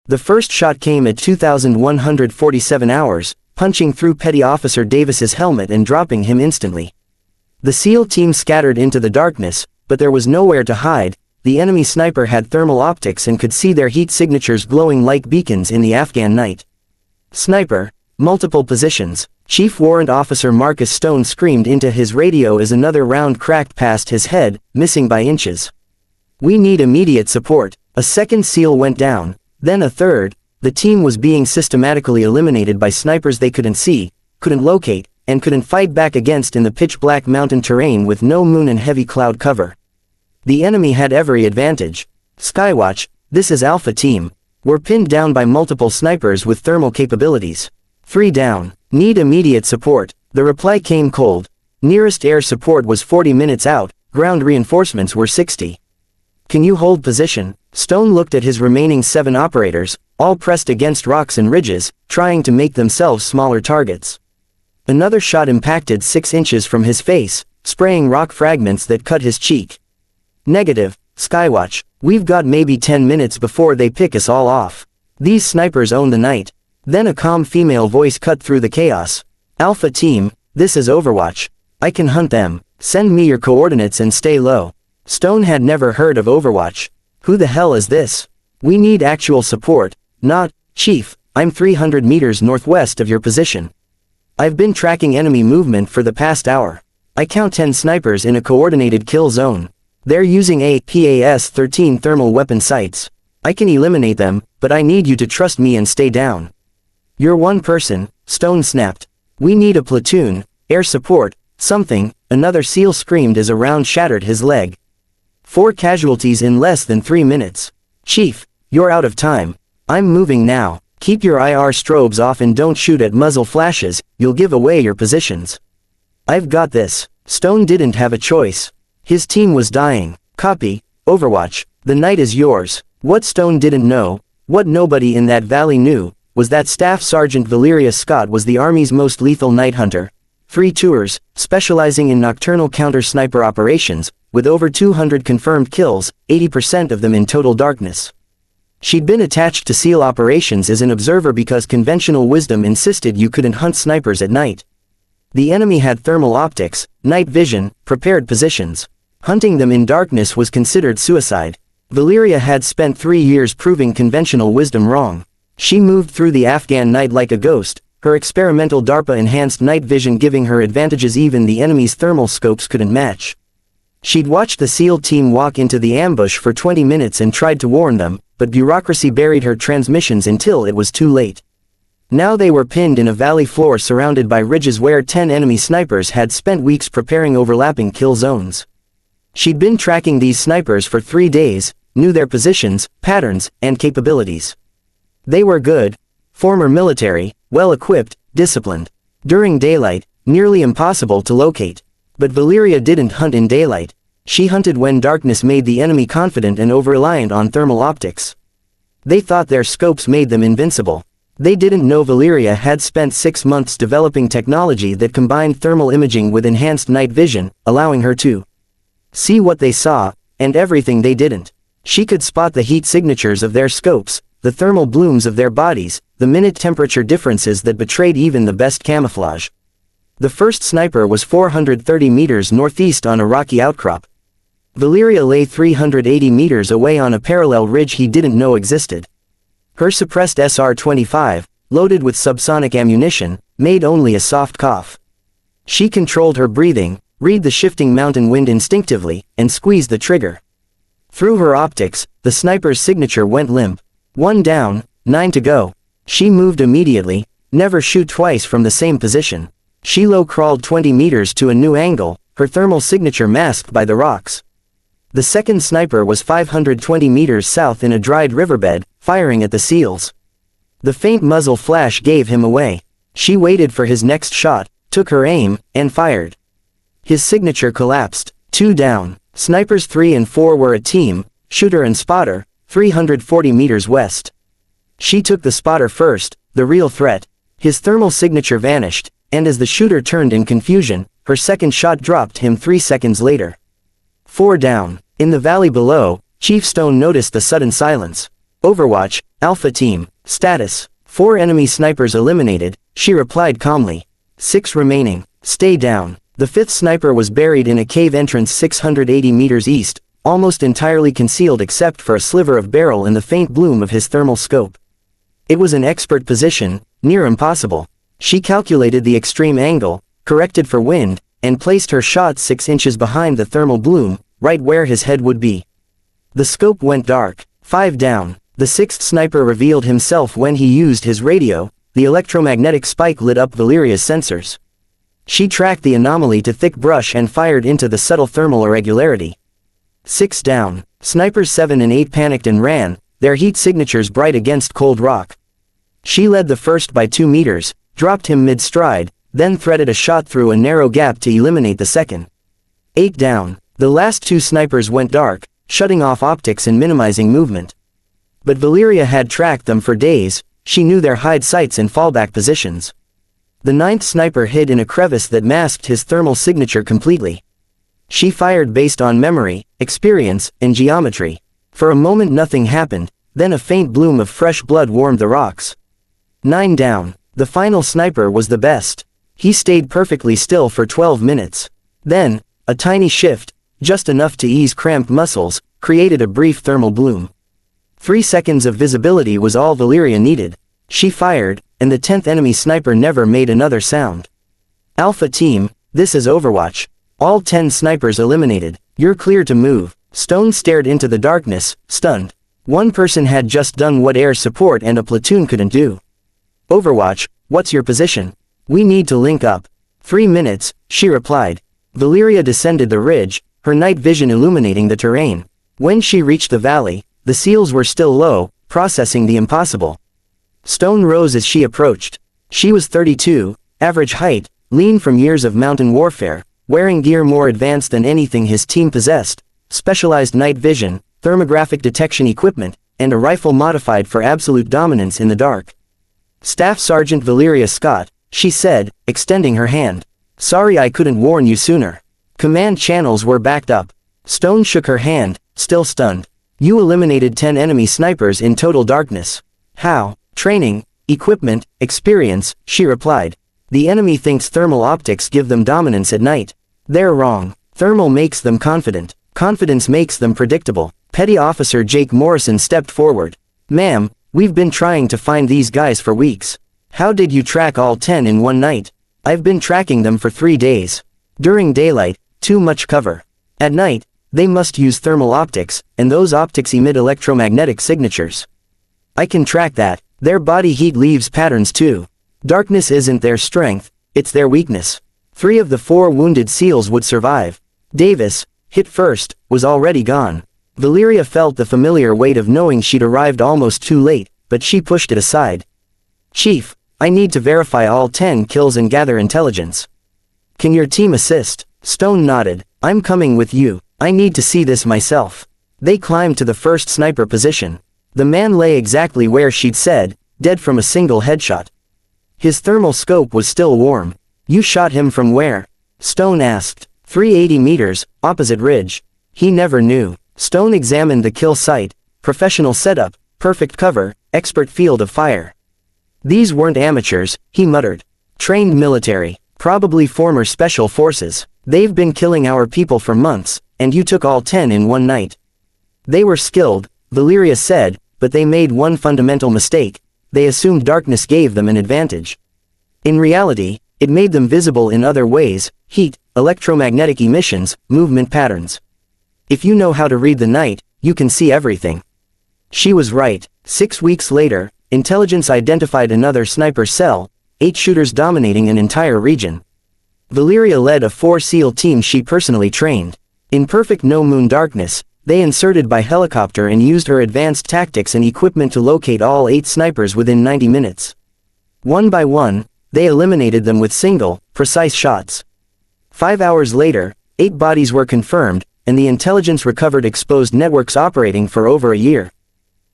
The first shot came at 2,147 hours, punching through Petty Officer Davis's helmet and dropping him instantly. The SEAL team scattered into the darkness, but there was nowhere to hide. The enemy sniper had thermal optics and could see their heat signatures glowing like beacons in the Afghan night. Sniper, multiple positions. Chief Warrant Officer Marcus Stone screamed into his radio as another round cracked past his head, missing by inches. "We need immediate support." A second SEAL went down, then a third. The team was being systematically eliminated by snipers they couldn't see, couldn't locate, and couldn't fight back against in the pitch-black mountain terrain with no moon and heavy cloud cover. The enemy had every advantage. "Skywatch, this is Alpha Team. We're pinned down by multiple snipers with thermal capabilities. 3 down. Need immediate support." The reply came cold. Nearest air support was 40 minutes out, ground reinforcements were 60. "Can you hold position?" Stone looked at his remaining 7 operators, all pressed against rocks and ridges, trying to make themselves smaller targets. Another shot impacted 6 inches from his face, spraying rock fragments that cut his cheek. "Negative, Skywatch. We've got maybe 10 minutes before they pick us all off. These snipers own the night." Then a calm female voice cut through the chaos. "Alpha Team, this is Overwatch. I can hunt them. Send me your coordinates and stay low." Stone had never heard of Overwatch. "Who the hell is this? We need actual support, not, Chief, I'm 300 meters northwest of your position. I've been tracking enemy movement for the past hour. I count 10 snipers in a coordinated kill zone. They're using a PAS-13 thermal weapon sights. I can eliminate them, but I need you to trust me and stay down." "You're one person," Stone snapped. "We need a platoon, air support, something." Another SEAL screamed as a round shattered his leg. 4 casualties in less than 3 minutes. "Chief, you're out of time. I'm moving now. Keep your IR strobes off and don't shoot at muzzle flashes, you'll give away your positions." "I've got this." Stone didn't have a choice. His team was dying. "Copy, Overwatch, the night is yours." What Stone didn't know, what nobody in that valley knew, was that Staff Sergeant Valeria Scott was the Army's most lethal night hunter. 3 tours, specializing in nocturnal counter-sniper operations, with over 200 confirmed kills, 80% of them in total darkness. She'd been attached to SEAL operations as an observer because conventional wisdom insisted you couldn't hunt snipers at night. The enemy had thermal optics, night vision, prepared positions. Hunting them in darkness was considered suicide. Valeria had spent 3 years proving conventional wisdom wrong. She moved through the Afghan night like a ghost, her experimental DARPA-enhanced night vision giving her advantages even the enemy's thermal scopes couldn't match. She'd watched the SEAL team walk into the ambush for 20 minutes and tried to warn them, but bureaucracy buried her transmissions until it was too late. Now they were pinned in a valley floor surrounded by ridges where 10 enemy snipers had spent weeks preparing overlapping kill zones. She'd been tracking these snipers for 3 days, knew their positions, patterns, and capabilities. They were good, former military, well-equipped, disciplined. During daylight, nearly impossible to locate. But Valeria didn't hunt in daylight. She hunted when darkness made the enemy confident and over-reliant on thermal optics. They thought their scopes made them invincible. They didn't know Valeria had spent 6 months developing technology that combined thermal imaging with enhanced night vision, allowing her to see what they saw, and everything they didn't. She could spot the heat signatures of their scopes, the thermal blooms of their bodies, the minute temperature differences that betrayed even the best camouflage. The first sniper was 430 meters northeast on a rocky outcrop. Valeria lay 380 meters away on a parallel ridge he didn't know existed. Her suppressed SR-25, loaded with subsonic ammunition, made only a soft cough. She controlled her breathing, read the shifting mountain wind instinctively, and squeezed the trigger. Through her optics, the sniper's signature went limp. 1 down, 9 to go. She moved immediately, never shoot twice from the same position. She low-crawled 20 meters to a new angle, her thermal signature masked by the rocks. The second sniper was 520 meters south in a dried riverbed, firing at the SEALs. The faint muzzle flash gave him away. She waited for his next shot, took her aim, and fired. His signature collapsed. 2 down. Snipers 3 and 4 were a team, shooter and spotter, 340 meters west. She took the spotter first, the real threat. His thermal signature vanished, and as the shooter turned in confusion, her second shot dropped him 3 seconds later. 4 down. In the valley below, Chief Stone noticed the sudden silence. Overwatch, Alpha Team, status, 4 enemy snipers eliminated, she replied calmly. 6 remaining, stay down. The 5th sniper was buried in a cave entrance 680 meters east, almost entirely concealed except for a sliver of barrel in the faint bloom of his thermal scope. It was an expert position, near impossible. She calculated the extreme angle, corrected for wind, and placed her shot 6 inches behind the thermal bloom, right where his head would be. The scope went dark. 5 down. The 6th sniper revealed himself when he used his radio. The electromagnetic spike lit up Valeria's sensors. She tracked the anomaly to thick brush and fired into the subtle thermal irregularity. 6 down. Snipers 7 and 8 panicked and ran, their heat signatures bright against cold rock. She led the first by 2 meters, dropped him mid-stride, then threaded a shot through a narrow gap to eliminate the second. 8 down. The last 2 snipers went dark, shutting off optics and minimizing movement. But Valeria had tracked them for days, she knew their hide sites and fallback positions. The 9th sniper hid in a crevice that masked his thermal signature completely. She fired based on memory, experience, and geometry. For a moment nothing happened, then a faint bloom of fresh blood warmed the rocks. 9 down. The final sniper was the best. He stayed perfectly still for 12 minutes. Then, a tiny shift, just enough to ease cramped muscles, created a brief thermal bloom. 3 seconds of visibility was all Valeria needed. She fired, and the 10th enemy sniper never made another sound. Alpha Team, this is Overwatch. All 10 snipers eliminated. You're clear to move. Stone stared into the darkness, stunned. One person had just done what air support and a platoon couldn't do. Overwatch, what's your position? We need to link up. 3 minutes, she replied. Valeria descended the ridge, her night vision illuminating the terrain. When she reached the valley, the seals were still low, processing the impossible. Stone rose as she approached. She was 32, average height, lean from years of mountain warfare, wearing gear more advanced than anything his team possessed, specialized night vision, thermographic detection equipment, and a rifle modified for absolute dominance in the dark. Staff Sergeant Valeria Scott, she said, extending her hand. Sorry I couldn't warn you sooner. Command channels were backed up. Stone shook her hand, still stunned. You eliminated 10 enemy snipers in total darkness. How? Training, equipment, experience, she replied. The enemy thinks thermal optics give them dominance at night. They're wrong. Thermal makes them confident. Confidence makes them predictable. Petty Officer Jake Morrison stepped forward. Ma'am, we've been trying to find these guys for weeks. How did you track all 10 in one night? I've been tracking them for 3 days. During daylight, too much cover. At night, they must use thermal optics, and those optics emit electromagnetic signatures. I can track that. Their body heat leaves patterns too. Darkness isn't their strength, it's their weakness. 3 of the 4 wounded SEALs would survive. Davis, hit first, was already gone. Valeria felt the familiar weight of knowing she'd arrived almost too late, but she pushed it aside. Chief, I need to verify all 10 kills and gather intelligence. Can your team assist? Stone nodded. I'm coming with you. I need to see this myself. They climbed to the first sniper position. The man lay exactly where she'd said, dead from a single headshot. His thermal scope was still warm. You shot him from where? Stone asked. 380 meters, opposite ridge. He never knew. Stone examined the kill site. Professional setup, perfect cover, expert field of fire. These weren't amateurs, he muttered. Trained military, probably former special forces. They've been killing our people for months, and you took all 10 in one night. They were skilled, Valeria said, but they made one fundamental mistake. They assumed darkness gave them an advantage. In reality, it made them visible in other ways: heat, electromagnetic emissions, movement patterns. If you know how to read the night, you can see everything. She was right. 6 weeks later, intelligence identified another sniper cell, 8 shooters dominating an entire region. Valeria led a 4 SEAL team she personally trained. In perfect no-moon darkness, they inserted by helicopter and used her advanced tactics and equipment to locate all 8 snipers within 90 minutes. One by one, they eliminated them with single, precise shots. 5 hours later, 8 bodies were confirmed, and the intelligence recovered exposed networks operating for over a year.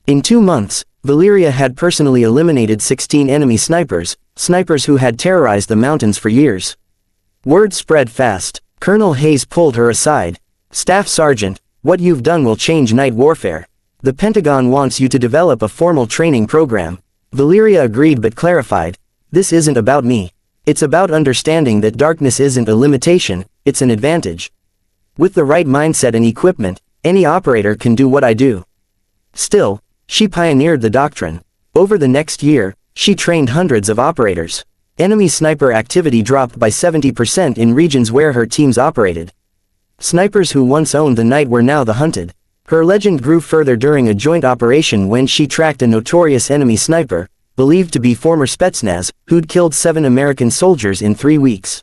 In 2 months, Valeria had personally eliminated 16 enemy snipers, snipers who had terrorized the mountains for years. Word spread fast. Colonel Hayes pulled her aside. Staff Sergeant, what you've done will change night warfare. The Pentagon wants you to develop a formal training program. Valeria agreed but clarified, "This isn't about me. It's about understanding that darkness isn't a limitation, it's an advantage. With the right mindset and equipment, any operator can do what I do." Still, she pioneered the doctrine. Over the next year, she trained hundreds of operators. Enemy sniper activity dropped by 70% in regions where her teams operated. Snipers who once owned the night were now the hunted. Her legend grew further during a joint operation when she tracked a notorious enemy sniper, believed to be former Spetsnaz, who'd killed 7 American soldiers in 3 weeks.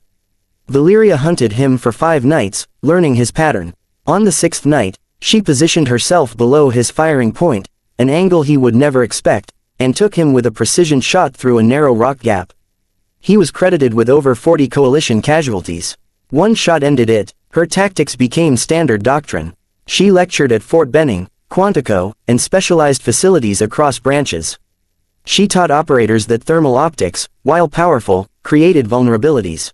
Valeria hunted him for 5 nights, learning his pattern. On the 6th night, she positioned herself below his firing point, an angle he would never expect, and took him with a precision shot through a narrow rock gap. He was credited with over 40 coalition casualties. One shot ended it. Her tactics became standard doctrine. She lectured at Fort Benning, Quantico, and specialized facilities across branches. She taught operators that thermal optics, while powerful, created vulnerabilities.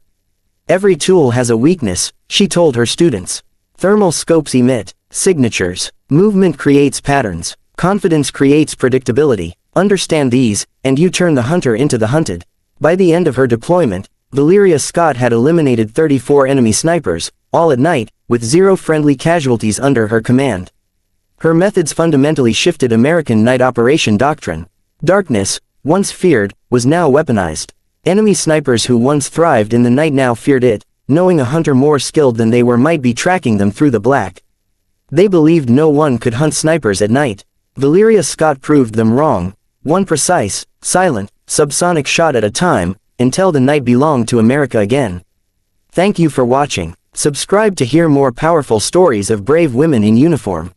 "Every tool has a weakness," she told her students. "Thermal scopes emit signatures. Movement creates patterns. Confidence creates predictability. Understand these, and you turn the hunter into the hunted." By the end of her deployment, Valeria Scott had eliminated 34 enemy snipers, all at night, with 0 friendly casualties under her command. Her methods fundamentally shifted American night operation doctrine. Darkness, once feared, was now weaponized. Enemy snipers who once thrived in the night now feared it, knowing a hunter more skilled than they were might be tracking them through the black. They believed no one could hunt snipers at night. Valeria Scott proved them wrong. One precise, silent, subsonic shot at a time, until the night belonged to America again. Thank you for watching. Subscribe to hear more powerful stories of brave women in uniform.